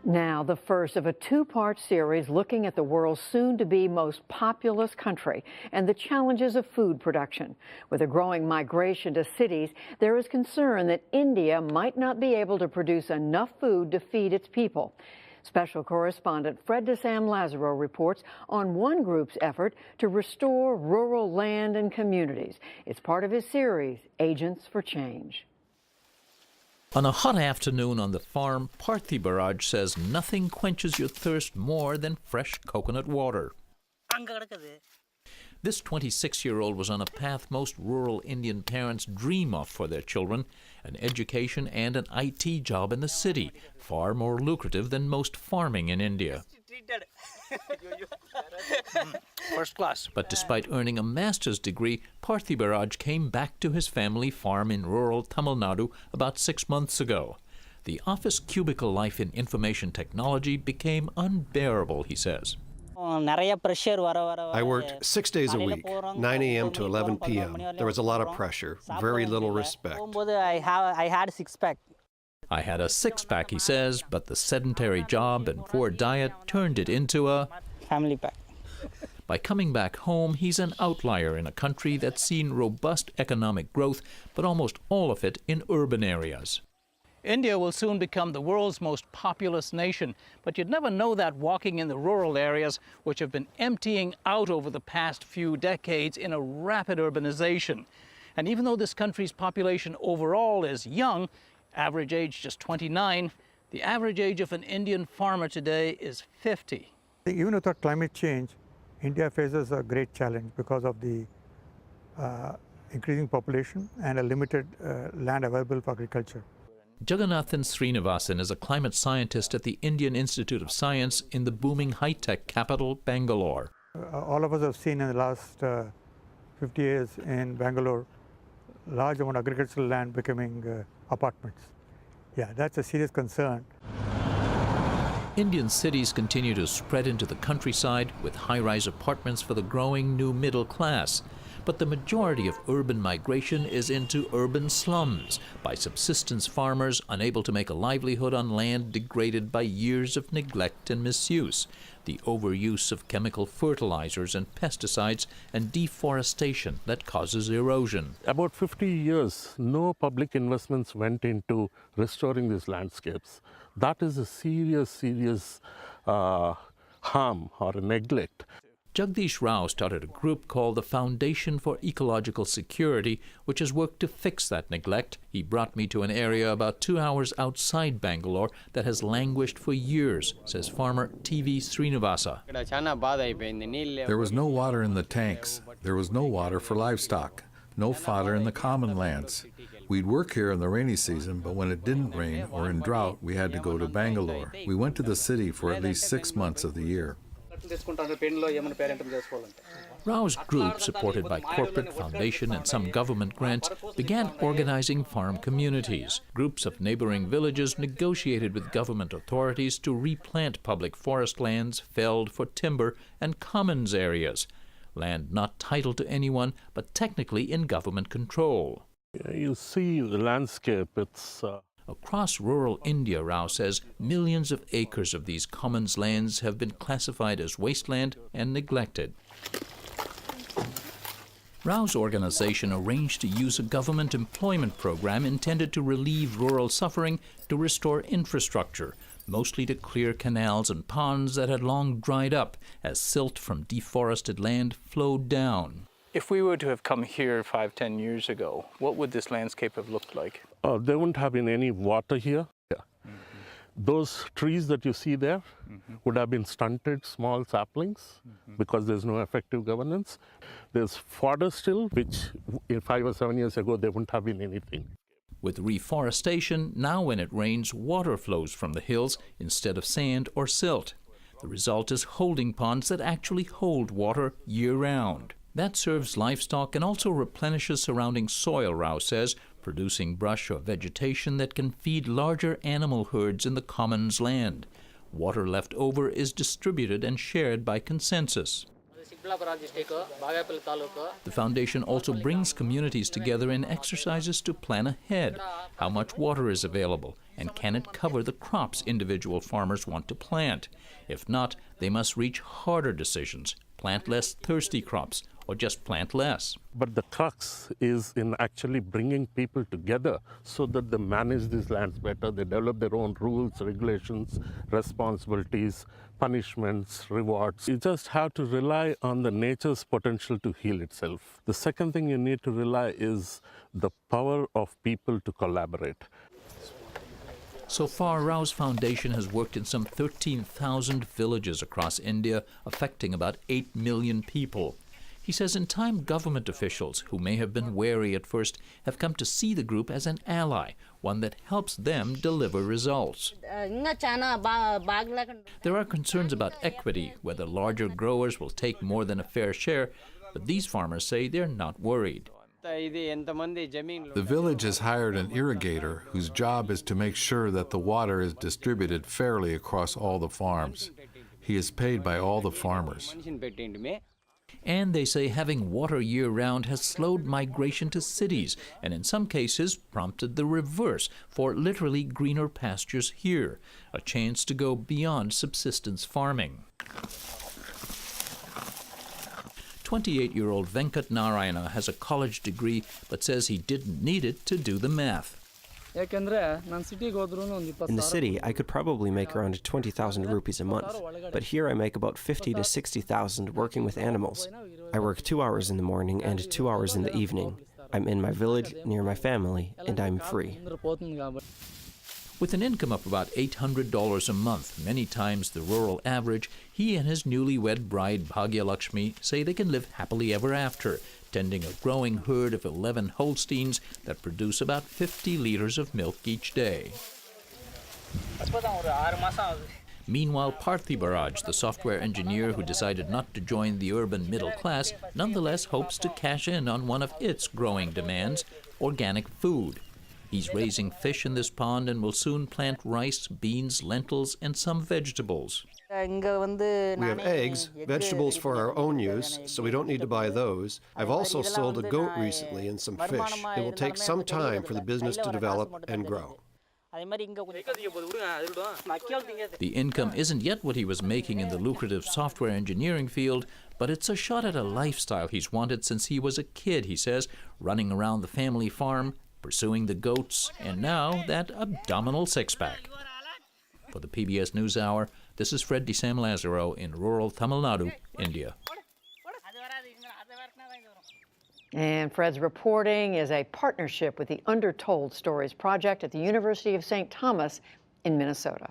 Now, the first of a two-part series looking at the world's soon-to-be most populous country and the challenges of food production. With a growing migration to cities, there is concern that India might not be able to produce enough food to feed its people. Special correspondent Fred de Sam Lazaro reports on one group's effort to restore rural land and communities. It's part of his series, Agents for Change. On a hot afternoon on the farm, Parthy Barrage says nothing quenches your thirst more than fresh coconut water. This 26-year-old was on a path most rural Indian parents dream of for their children, an education and an IT job in the city, far more lucrative than most farming in India. First class. But despite earning a master's degree, Parthy Barrage came back to his family farm in rural Tamil Nadu about 6 months ago. The office cubicle life in information technology became unbearable, he says. I worked 6 days a week, 9 a.m. to 11 p.m. There was a lot of pressure, very little respect. I had a six-pack. I had a six-pack, he says, but the sedentary job and poor diet turned it into a family pack. By coming back home, he's an outlier in a country that's seen robust economic growth, but almost all of it in urban areas. India will soon become the world's most populous nation, but you'd never know that walking in the rural areas, which have been emptying out over the past few decades in a rapid urbanization. And even though this country's population overall is young, average age just 29, the average age of an Indian farmer today is 50. Even without climate change, India faces a great challenge because of the increasing population and a limited land available for agriculture. Jagannathan Srinivasan is a climate scientist at the Indian Institute of Science in the booming high-tech capital, Bangalore. All of us have seen in the last 50 years in Bangalore, large amount of agricultural land becoming apartments. Yeah, that's a serious concern. Indian cities continue to spread into the countryside with high-rise apartments for the growing new middle class. But the majority of urban migration is into urban slums by subsistence farmers unable to make a livelihood on land degraded by years of neglect and misuse, the overuse of chemical fertilizers and pesticides, and deforestation that causes erosion. About 50 years, no public investments went into restoring these landscapes. That is a serious harm or a neglect. Jagdish Rao started a group called the Foundation for Ecological Security, which has worked to fix that neglect. He brought me to an area about 2 hours outside Bangalore that has languished for years, says farmer TV Srinivasa. There was no water in the tanks. There was no water for livestock. No fodder in the common lands. We'd work here in the rainy season, but when it didn't rain or in drought, we had to go to Bangalore. We went to the city for at least 6 months of the year. Rao's group, supported by corporate, foundation, and some government grants, began organizing farm communities. Groups of neighboring villages negotiated with government authorities to replant public forest lands felled for timber and commons areas, land not titled to anyone, but technically in government control. You see the landscape, it's... Across rural India, Rao says, millions of acres of these commons lands have been classified as wasteland and neglected. Rao's organization arranged to use a government employment program intended to relieve rural suffering to restore infrastructure, mostly to clear canals and ponds that had long dried up as silt from deforested land flowed down. If we were to have come here 5-10 years ago, what would this landscape have looked like? There wouldn't have been any water here. Yeah. Those trees that you see there would have been stunted small saplings because there's no effective governance. There's fodder still, which 5 or 7 years ago, there wouldn't have been anything. With reforestation, now when it rains, water flows from the hills instead of sand or silt. The result is holding ponds that actually hold water year-round. That serves livestock and also replenishes surrounding soil, Rao says, producing brush or vegetation that can feed larger animal herds in the commons land. Water left over is distributed and shared by consensus. The foundation also brings communities together in exercises to plan ahead how much water is available and can it cover the crops individual farmers want to plant. If not, they must reach harder decisions, plant less thirsty crops or just plant less. But the crux is in actually bringing people together so that they manage these lands better, they develop their own rules, regulations, responsibilities, punishments, rewards. You just have to rely on the nature's potential to heal itself. The second thing you need to rely is the power of people to collaborate. So far, Rao's foundation has worked in some 13,000 villages across India, affecting about 8 million people. He says in time, government officials, who may have been wary at first, have come to see the group as an ally, one that helps them deliver results. There are concerns about equity, whether larger growers will take more than a fair share, but these farmers say they're not worried. The village has hired an irrigator whose job is to make sure that the water is distributed fairly across all the farms. He is paid by all the farmers. And they say having water year-round has slowed migration to cities and in some cases prompted the reverse for literally greener pastures here, a chance to go beyond subsistence farming. 28-year-old Venkat Narayana has a college degree but says he didn't need it to do the math. In the city, I could probably make around 20,000 rupees a month, but here I make about 50 to 60,000 working with animals. I work 2 hours in the morning and 2 hours in the evening. I'm in my village, near my family, and I'm free. With an income of about $800 a month, many times the rural average, he and his newlywed bride Bhagya Lakshmi say they can live happily ever after, tending a growing herd of 11 Holsteins that produce about 50 liters of milk each day. Meanwhile, Parthy Baraj, the software engineer who decided not to join the urban middle class, nonetheless hopes to cash in on one of its growing demands, organic food. He's raising fish in this pond and will soon plant rice, beans, lentils, and some vegetables. We have eggs, vegetables for our own use, so we don't need to buy those. I've also sold a goat recently and some fish. It will take some time for the business to develop and grow. The income isn't yet what he was making in the lucrative software engineering field, but it's a shot at a lifestyle he's wanted since he was a kid, he says, running around the family farm, pursuing the goats, and now that abdominal six-pack. For the PBS NewsHour, this is Fred de Sam Lazaro in rural Tamil Nadu, India. And Fred's reporting is a partnership with the Undertold Stories Project at the University of St. Thomas in Minnesota.